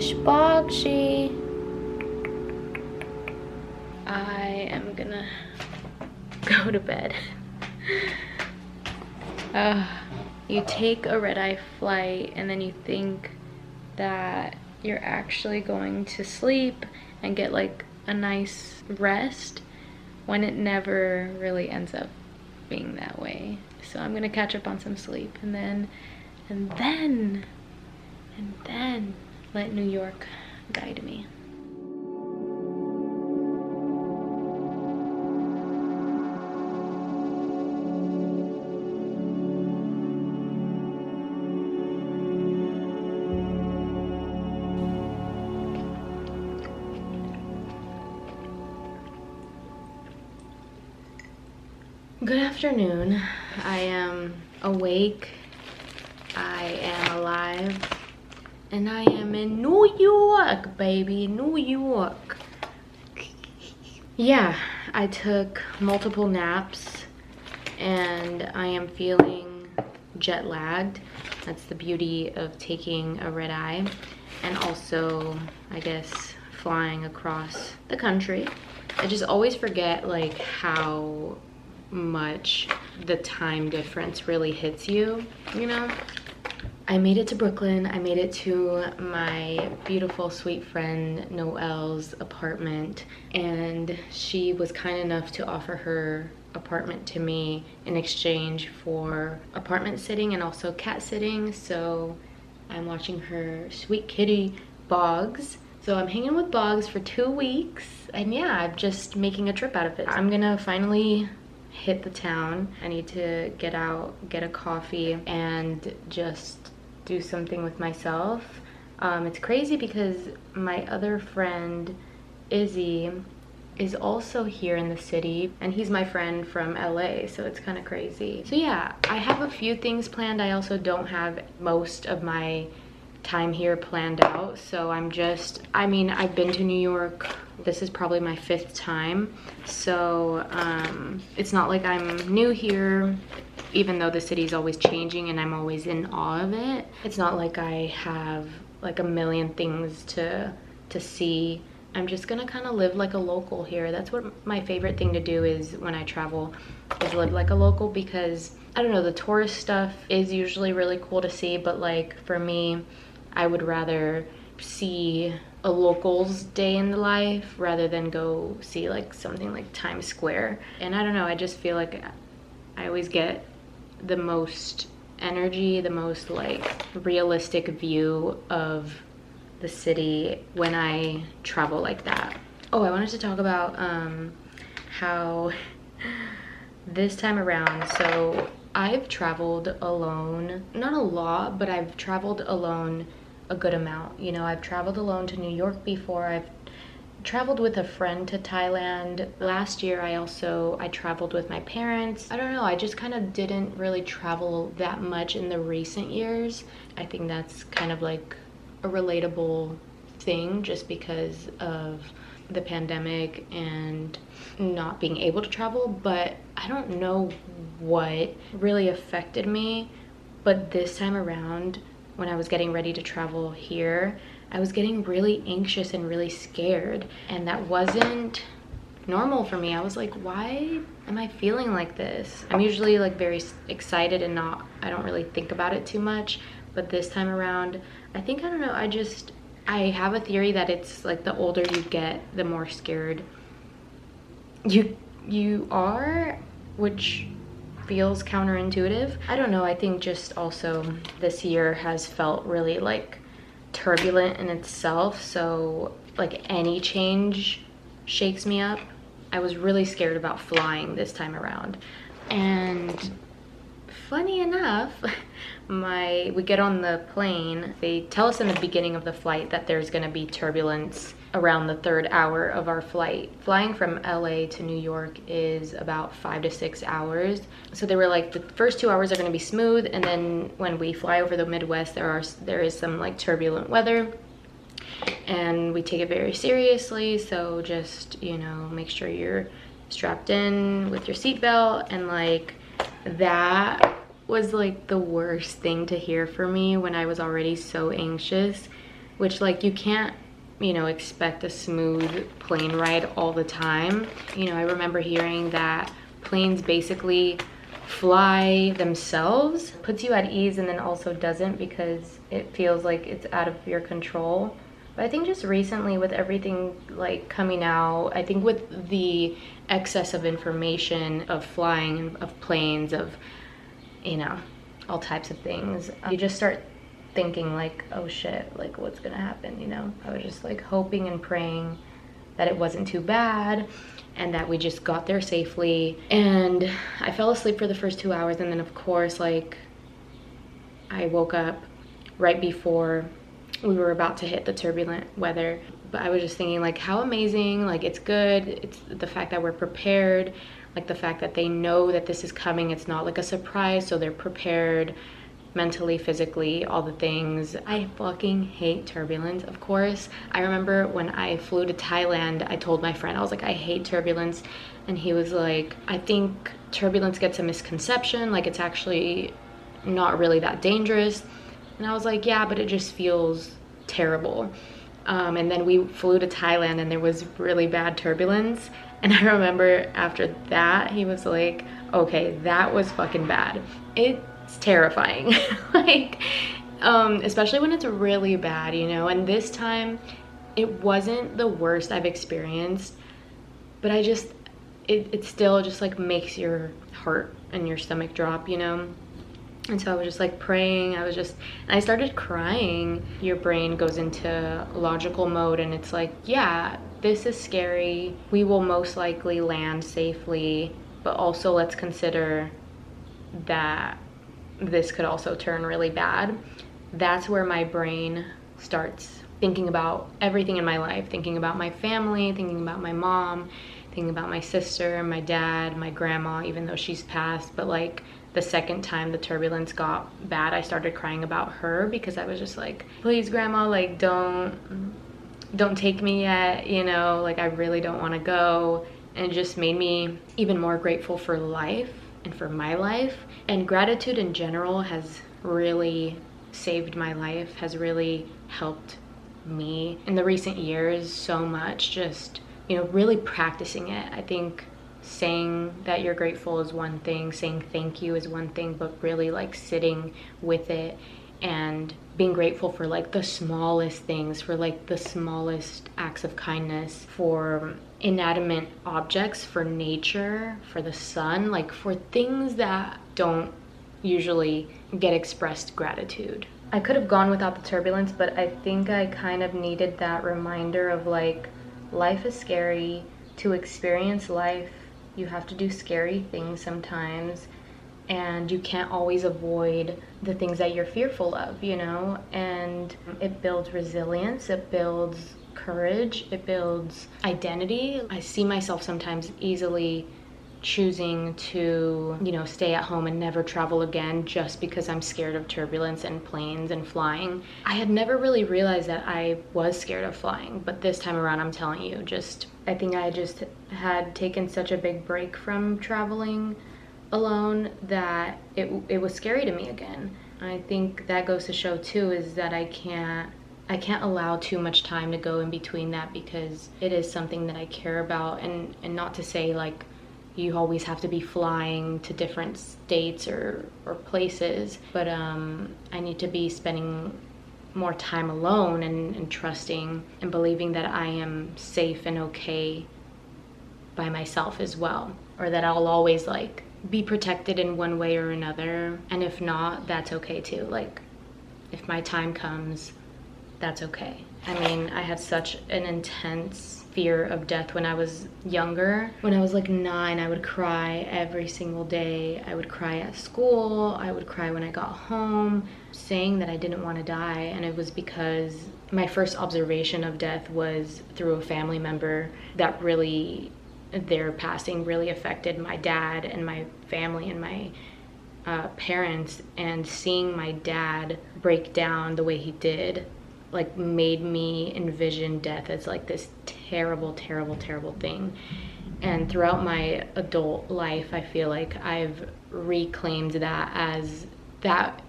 Bish Bakshi. I am gonna go to bed. You take a red-eye flight and then you think that you're actually going to sleep and get like a nice rest when it never really ends up being that way. So I'm gonna catch up on some sleep and then let New York guide me. Good afternoon. I am awake, I am alive, and I am in New York, baby, New York. Yeah, I took multiple naps and I am feeling jet lagged. That's the beauty of taking a red eye, and also, I guess, flying across the country. I just always forget like how much the time difference really hits you, you know? I made it to Brooklyn. I made it to my beautiful sweet friend Noelle's apartment, and she was kind enough to offer her apartment to me in exchange for apartment sitting and also cat sitting. So I'm watching her sweet kitty Boggs. So I'm hanging with Boggs for 2 weeks, and yeah, I'm just making a trip out of it. I'm gonna finally hit the town. I need to get out, get a coffee, and just do something with myself. It's crazy because my other friend Izzy is also here in the city, and he's my friend from LA, so it's kind of crazy. So yeah, I have a few things planned. I also don't have most of my time here planned out, so I mean, I've been to New York. This is probably my 5th time, so it's not like I'm new here, even though the city's always changing and I'm always in awe of it. It's not like I have like a million things to see. I'm just gonna kind of live like a local here. That's what my favorite thing to do is when I travel, is live like a local, because I don't know, the tourist stuff is usually really cool to see, but like for me, I would rather see a local's day in the life rather than go see like something like Times Square. And I don't know, I just feel like I always get the most energy, the most like realistic view of the city when I travel like that. Oh, I wanted to talk about how this time around, so I've traveled alone, not a lot, but I've traveled alone a good amount. You know, I've traveled alone to New York before. I've traveled with a friend to Thailand. Last year I traveled with my parents. I don't know, I just kind of didn't really travel that much in the recent years. I think that's kind of like a relatable thing just because of the pandemic and not being able to travel, but I don't know what really affected me. But this time around, when I was getting ready to travel here, I was getting really anxious and really scared, and that wasn't normal for me. I was like, why am I feeling like this? I'm usually like very excited and I don't really think about it too much, but this time around, I don't know, I have a theory that it's like the older you get, the more scared you are, which feels counterintuitive. I don't know, I think just also this year has felt really like turbulent in itself, so like any change shakes me up. I was really scared about flying this time around, and funny enough, we get on the plane, they tell us in the beginning of the flight that there's gonna be turbulence around the 3rd hour of our flight. Flying from LA to New York is about 5 to 6 hours. So they were like, the first 2 hours are gonna be smooth, and then when we fly over the Midwest, there is some like turbulent weather, and we take it very seriously. So just, you know, make sure you're strapped in with your seatbelt. And like, that was like the worst thing to hear for me when I was already so anxious, which like you can't, you know, expect a smooth plane ride all the time. You know, I remember hearing that planes basically fly themselves, puts you at ease, and then also doesn't because it feels like it's out of your control. But I think just recently with everything like coming out, I think with the excess of information of flying, of planes, of, you know, all types of things, you just start thinking like, oh shit, like what's gonna happen, you know? I was just like hoping and praying that it wasn't too bad and that we just got there safely. And I fell asleep for the first 2 hours, and then of course like I woke up right before we were about to hit the turbulent weather. But I was just thinking like how amazing, like it's good, it's the fact that we're prepared, like the fact that they know that this is coming, it's not like a surprise, so they're prepared mentally, physically, all the things. I fucking hate turbulence, of course. I remember when I flew to Thailand, I told my friend, I was like, I hate turbulence. And he was like, I think turbulence gets a misconception, like it's actually not really that dangerous. And I was like, yeah, but it just feels terrible. And then we flew to Thailand and there was really bad turbulence. And I remember after that, he was like, okay, that was fucking bad. It's terrifying. Like, especially when it's really bad, you know? And this time, it wasn't the worst I've experienced, but it still just like makes your heart and your stomach drop, you know? And so I was just like praying, and I started crying. Your brain goes into logical mode and it's like, yeah, this is scary. We will most likely land safely, but also let's consider that this could also turn really bad. That's where my brain starts thinking about everything in my life, thinking about my family, thinking about my mom, thinking about my sister, my dad, my grandma, even though she's passed. But like the second time the turbulence got bad, I started crying about her because I was just like, please grandma, like don't take me yet, you know, like I really don't want to go. And it just made me even more grateful for life and for my life. And gratitude in general has really saved my life, has really helped me in the recent years so much. Just, you know, really practicing it. I think saying that you're grateful is one thing, saying thank you is one thing, but really like sitting with it and being grateful for like the smallest things, for like the smallest acts of kindness, for inanimate objects, for nature, for the sun, like for things that don't usually get expressed gratitude. I could have gone without the turbulence, but I think I kind of needed that reminder of like, life is scary. To experience life, you have to do scary things sometimes, and you can't always avoid the things that you're fearful of, you know? And it builds resilience, it builds courage, it builds identity. I see myself sometimes easily choosing to, you know, stay at home and never travel again just because I'm scared of turbulence and planes and flying. I had never really realized that I was scared of flying, but this time around, I'm telling you, I think I just had taken such a big break from traveling alone that it was scary to me again. I think that goes to show too is that I can't allow too much time to go in between that, because it is something that I care about. And not to say like you always have to be flying to different states or places, but I need to be spending more time alone and trusting and believing that I am safe and okay by myself as well, or that I'll always like be protected in one way or another. And if not, that's okay too. Like if my time comes, that's okay. I mean, I had such an intense fear of death when I was younger. When I was like 9, I would cry every single day. I would cry at school. I would cry when I got home, saying that I didn't want to die. And it was because my first observation of death was through a family member that really, their passing really affected my dad and my family and my parents. And seeing my dad break down the way he did like made me envision death as like this terrible, terrible, terrible thing. And throughout my adult life, I feel like I've reclaimed that as that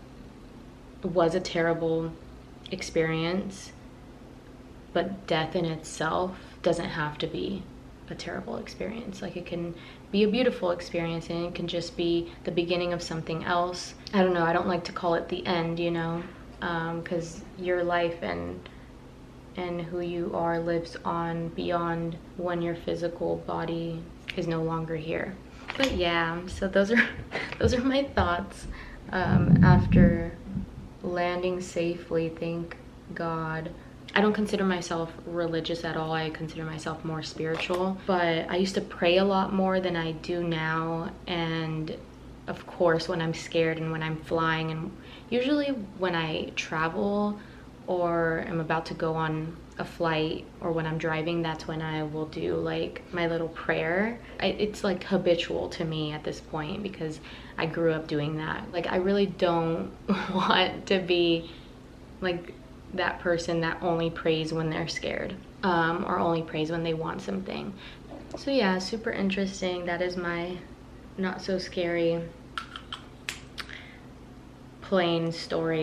was a terrible experience, but death in itself doesn't have to be a terrible experience. Like, it can be a beautiful experience, and it can just be the beginning of something else. I don't know, I don't like to call it the end, you know, because your life and who you are lives on beyond when your physical body is no longer here. But yeah, so those are my thoughts after landing safely, thank God. I don't consider myself religious at all. I consider myself more spiritual, but I used to pray a lot more than I do now. And of course, when I'm scared and when I'm flying, and usually when I travel or I'm about to go on a flight, or when I'm driving, that's when I will do like my little prayer. It's like habitual to me at this point because I grew up doing that. Like, I really don't want to be like that person that only prays when they're scared, or only prays when they want something. So yeah, super interesting. That is my not so scary plane story.